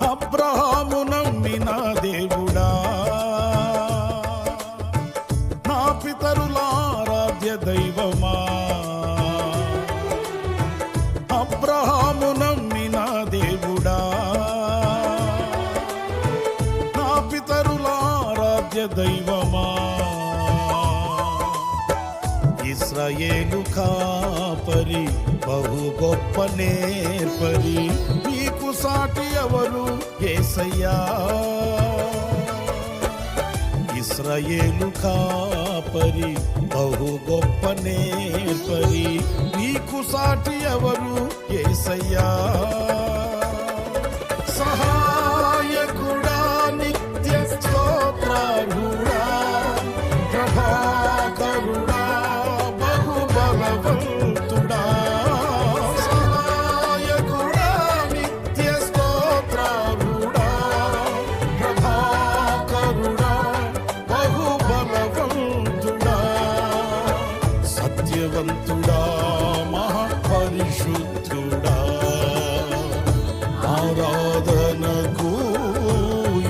అబ్రహాము నమ్మిన దేవుడా, నా పితరుల ఆరాధ్య దైవమా. అబ్రహాము నమ్మిన దేవుడా, నా పితరుల ఆరాధ్య దైవమా. ఇశ్రాయేలు కాపరి బహు గొప్ప నేర్పరి, నీకు సాటి ఎవరు యేసయ్యా. ఇశ్రాయేలు కాపరి బహు గొప్ప నేర్పరి, నీకు సాటి ఎవరు యేసయ్యా. సహాయకుడా, నిత్య స్తోత్రార్హుడా, ప్రభాకరుడా, బహుబలవంతుడా. సహాయకుడా, నిత్య స్తోత్రార్హుడా, ప్రభాకరుడా, బహుబలవంతుడా. సత్యవంతుడా, మహాపరిశుద్ధుడా, ఆరాధనకు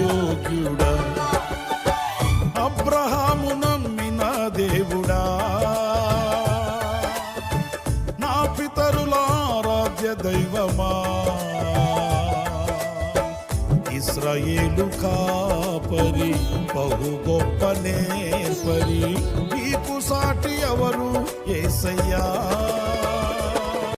యోగ్యుడా. అబ్రహాము నమ్మిన దేవుడా, నా పితరుల ఆరాధ్య దైవమా. ఇశ్రాయేలు కాపరి బహు గొప్ప నేర్పరి, నీకు సాటి ఎవరు యేసయ్యా.